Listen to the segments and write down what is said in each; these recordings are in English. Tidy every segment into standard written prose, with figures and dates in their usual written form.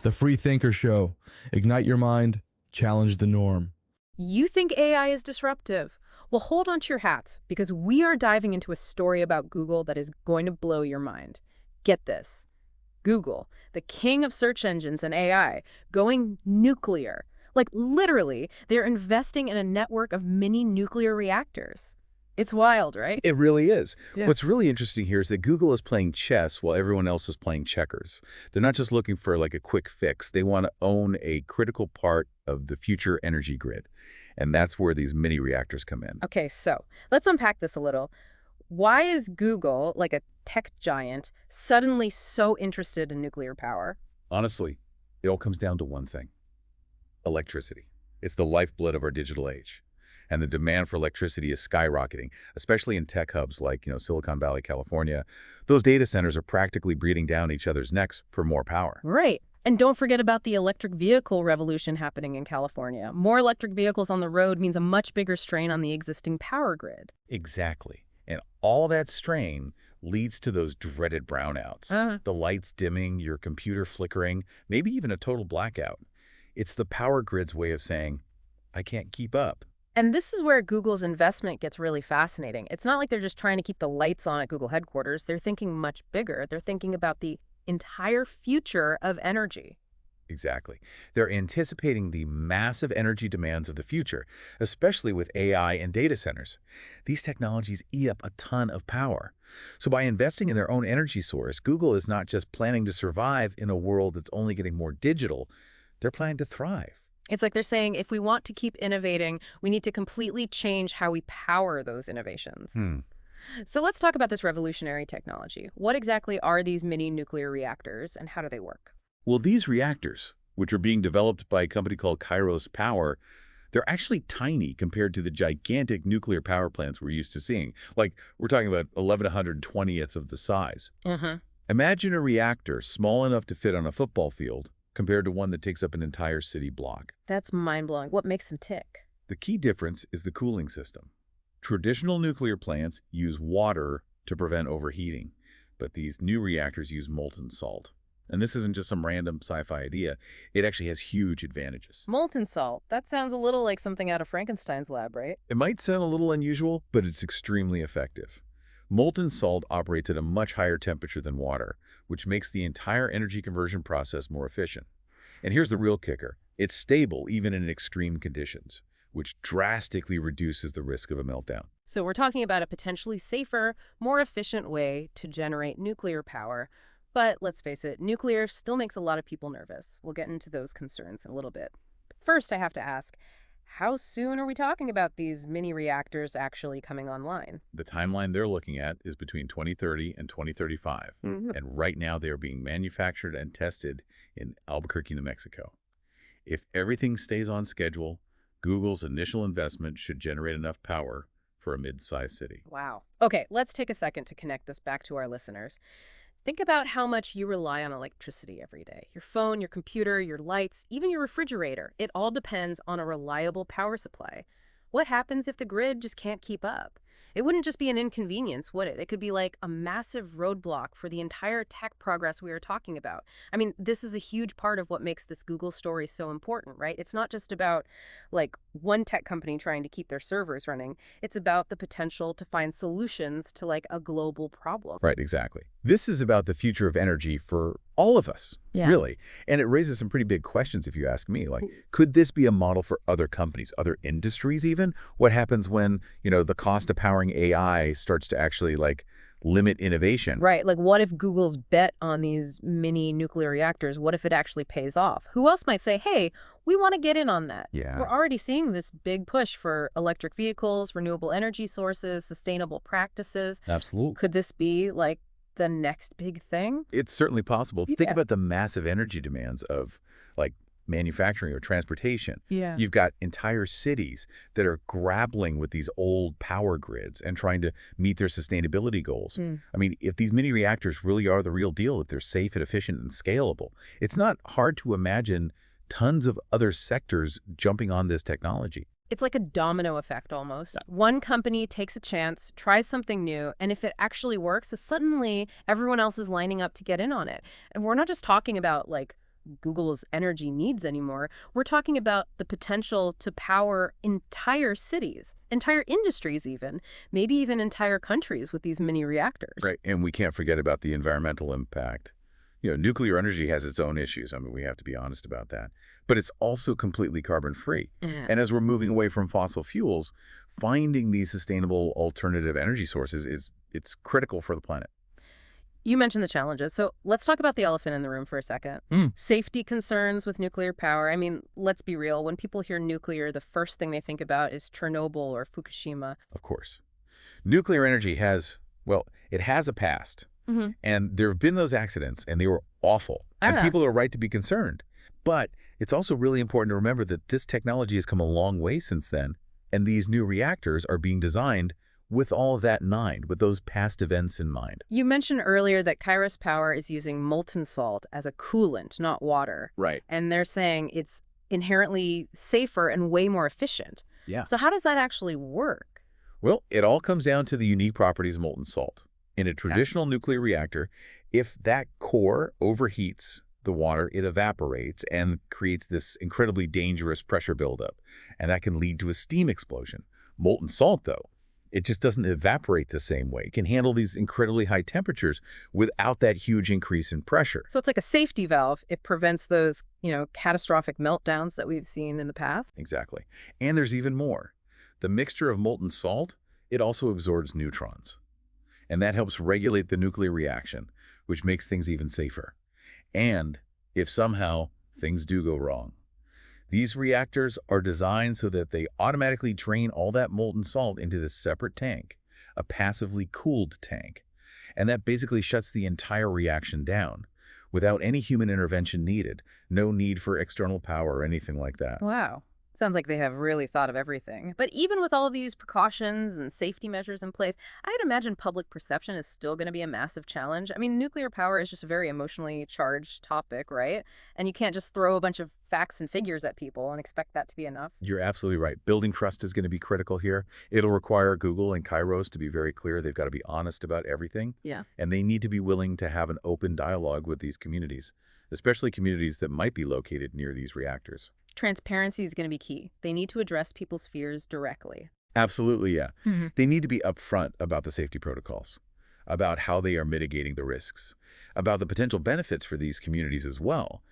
The Free Thinker Show. Ignite your mind, challenge the norm. You think AI is disruptive? Well, hold on to your hats, because we are diving into a story about Google that is going to blow your mind. Get this. Google, the king of search engines and AI, going nuclear. Like literally, they're investing in a network of mini nuclear reactors. It's wild, right? It really is. Yeah. What's really interesting here is that Google is playing chess while everyone else is playing checkers. They're not just looking for like a quick fix. They want to own a critical part of the future energy grid. And that's where these mini reactors come in. Okay, so let's unpack this a little. Why is Google, like a tech giant, suddenly so interested in nuclear power? Honestly, it all comes down to one thing: electricity. It's the lifeblood of our digital age. And the demand for electricity is skyrocketing, especially in tech hubs like, Silicon Valley, California. Those data centers are practically breathing down each other's necks for more power. Right. And don't forget about the electric vehicle revolution happening in California. More electric vehicles on the road means a much bigger strain on the existing power grid. Exactly. And all that strain leads to those dreaded brownouts. The lights dimming, your computer flickering, maybe even a total blackout. It's the power grid's way of saying, I can't keep up. And this is where Google's investment gets really fascinating. It's not like they're just trying to keep the lights on at Google headquarters. They're thinking much bigger. They're thinking about the entire future of energy. Exactly. They're anticipating the massive energy demands of the future, especially with AI and data centers. These technologies eat up a ton of power. So by investing in their own energy source, Google is not just planning to survive in a world that's only getting more digital. They're planning to thrive. It's like they're saying, if we want to keep innovating, we need to completely change how we power those innovations. So let's talk about this revolutionary technology. What exactly are these mini nuclear reactors and how do they work? Well, these reactors, which are being developed by a company called Kyros Power, they're actually tiny compared to the gigantic nuclear power plants we're used to seeing. Like, we're talking about 11/120th of the size. Imagine a reactor small enough to fit on a football field compared to one that takes up an entire city block. That's mind-blowing. What makes them tick? The key difference is the cooling system. Traditional nuclear plants use water to prevent overheating, but these new reactors use molten salt. And this isn't just some random sci-fi idea. It actually has huge advantages. Molten salt. That sounds a little like something out of Frankenstein's lab, right? It might sound a little unusual, but it's extremely effective. Molten salt operates at a much higher temperature than water, which makes the entire energy conversion process more efficient. And here's the real kicker. It's stable even in extreme conditions, which drastically reduces the risk of a meltdown. So we're talking about a potentially safer, more efficient way to generate nuclear power. But let's face it, nuclear still makes a lot of people nervous. We'll get into those concerns in a little bit. First, I have to ask, how soon are we talking about these mini reactors actually coming online? The timeline they're looking at is between 2030 and 2035. And right now they are being manufactured and tested in Albuquerque, New Mexico. If everything stays on schedule, Google's initial investment should generate enough power for a mid-sized city. Wow. Okay, let's take a second to connect this back to our listeners. Think about how much you rely on electricity every day. Your phone, your computer, your lights, even your refrigerator. It all depends on a reliable power supply. What happens if the grid just can't keep up? It wouldn't just be an inconvenience, would it? It could be like a massive roadblock for the entire tech progress we are talking about. I mean, this is a huge part of what makes this Google story so important, right? It's not just about like one tech company trying to keep their servers running. It's about the potential to find solutions to like a global problem. Right, exactly. This is about the future of energy for all of us, really. And it raises some pretty big questions if you ask me. Like, could this be a model for other companies, other industries even? What happens when, the cost of powering AI starts to actually like limit innovation? Right. Like what if Google's bet on these mini nuclear reactors, what if it actually pays off? Who else might say, hey, we want to get in on that? Yeah. We're already seeing this big push for electric vehicles, renewable energy sources, sustainable practices. Absolutely. Could this be like the next big thing? It's certainly possible. Think about the massive energy demands of like manufacturing or transportation. You've got entire cities that are grappling with these old power grids and trying to meet their sustainability goals. I mean, if these mini reactors really are the real deal, if they're safe and efficient and scalable, it's not hard to imagine tons of other sectors jumping on this technology. It's like a domino effect almost. One company takes a chance, tries something new, and if it actually works, suddenly everyone else is lining up to get in on it. And we're not just talking about like Google's energy needs anymore. We're talking about the potential to power entire cities, entire industries even, maybe even entire countries with these mini reactors. Right, and we can't forget about the environmental impact. Nuclear energy has its own issues. I mean, we have to be honest about that. But it's also completely carbon-free. Yeah. And as we're moving away from fossil fuels, finding these sustainable alternative energy sources it's critical for the planet. You mentioned the challenges, so let's talk about the elephant in the room for a second. Safety concerns with nuclear power. I mean, let's be real. When people hear nuclear, the first thing they think about is Chernobyl or Fukushima. Of course. Nuclear energy it has a past. And there have been those accidents, and they were awful. And people are right to be concerned. But it's also really important to remember that this technology has come a long way since then, and these new reactors are being designed with all of that in mind, with those past events in mind. You mentioned earlier that Kyros Power is using molten salt as a coolant, not water. Right. And they're saying it's inherently safer and way more efficient. Yeah. So how does that actually work? Well, it all comes down to the unique properties of molten salt. In a traditional nuclear reactor, if that core overheats the water, it evaporates and creates this incredibly dangerous pressure buildup. And that can lead to a steam explosion. Molten salt, though, it just doesn't evaporate the same way. It can handle these incredibly high temperatures without that huge increase in pressure. So it's like a safety valve. It prevents those, catastrophic meltdowns that we've seen in the past. Exactly. And there's even more. The mixture of molten salt, it also absorbs neutrons. And that helps regulate the nuclear reaction, which makes things even safer. And if somehow things do go wrong, these reactors are designed so that they automatically drain all that molten salt into this separate tank, a passively cooled tank. And that basically shuts the entire reaction down without any human intervention needed. No need for external power or anything like that. Wow. Sounds like they have really thought of everything. But even with all of these precautions and safety measures in place, I'd imagine public perception is still going to be a massive challenge. I mean, nuclear power is just a very emotionally charged topic, right? And you can't just throw a bunch of facts and figures at people and expect that to be enough. You're absolutely right. Building trust is going to be critical here. It'll require Google and Kyros to be very clear. They've got to be honest about everything. Yeah. And they need to be willing to have an open dialogue with these communities, especially communities that might be located near these reactors. Transparency is going to be key. They need to address people's fears directly. Absolutely, yeah. They need to be upfront about the safety protocols, about how they are mitigating the risks, about the potential benefits for these communities as well.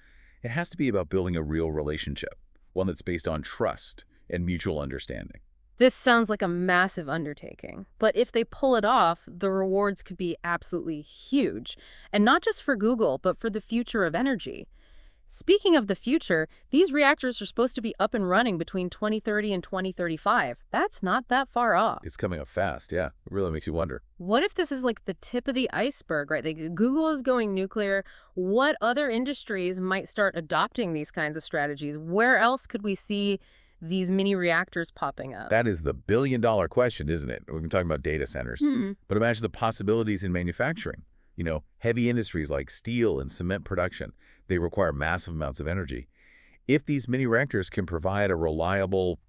It has to be about building a real relationship, one that's based on trust and mutual understanding. This sounds like a massive undertaking, but if they pull it off, the rewards could be absolutely huge. And not just for Google, but for the future of energy. Speaking of the future, these reactors are supposed to be up and running between 2030 and 2035. That's not that far off. It's coming up fast, yeah. It really makes you wonder. What if this is like the tip of the iceberg, right? Google is going nuclear. What other industries might start adopting these kinds of strategies? Where else could we see these mini reactors popping up? That is the billion-dollar question, isn't it? We've been talking about data centers. But imagine the possibilities in manufacturing. Heavy industries like steel and cement production, they require massive amounts of energy. If these mini reactors can provide a reliable,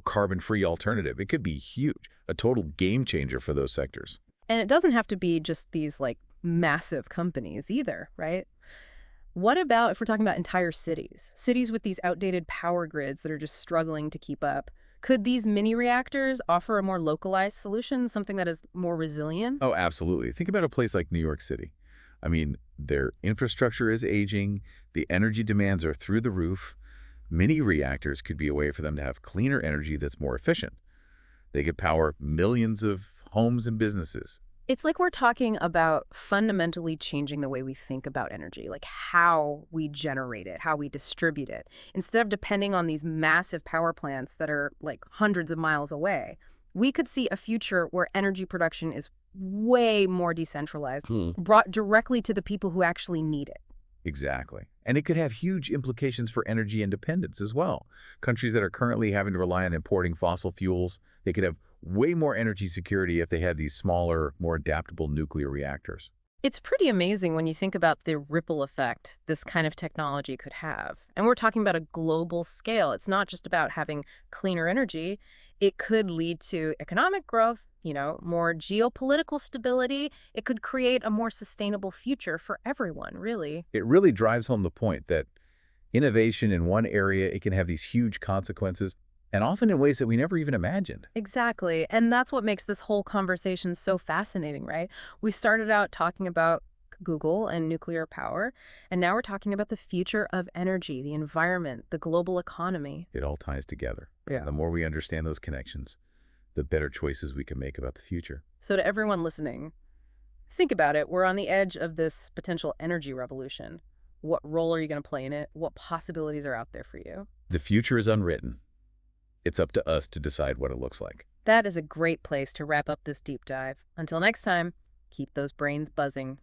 carbon-free alternative, it could be huge, a total game changer for those sectors. And it doesn't have to be just these massive companies either, right? What about if we're talking about entire cities? Cities with these outdated power grids that are just struggling to keep up. Could these mini reactors offer a more localized solution, something that is more resilient? Oh, absolutely. Think about a place like New York City. I mean, their infrastructure is aging, the energy demands are through the roof. Mini reactors could be a way for them to have cleaner energy that's more efficient. They could power millions of homes and businesses. It's like we're talking about fundamentally changing the way we think about energy, like how we generate it, how we distribute it. Instead of depending on these massive power plants that are hundreds of miles away, we could see a future where energy production is way more decentralized, brought directly to the people who actually need it. Exactly. And it could have huge implications for energy independence as well. Countries that are currently having to rely on importing fossil fuels, they could have way more energy security if they had these smaller, more adaptable nuclear reactors. It's pretty amazing when you think about the ripple effect this kind of technology could have. And we're talking about a global scale. It's not just about having cleaner energy. It could lead to economic growth, more geopolitical stability. It could create a more sustainable future for everyone, really. It really drives home the point that Innovation in one area, it can have these huge consequences, and often in ways that we never even imagined. Exactly. And that's what makes this whole conversation so fascinating, right? We started out talking about Google and nuclear power, and now we're talking about the future of energy, the environment, the global economy. It all ties together. Yeah. The more we understand those connections, the better choices we can make about the future. So to everyone listening, think about it. We're on the edge of this potential energy revolution. What role are you going to play in it? What possibilities are out there for you? The future is unwritten. It's up to us to decide what it looks like. That is a great place to wrap up this deep dive. Until next time, keep those brains buzzing.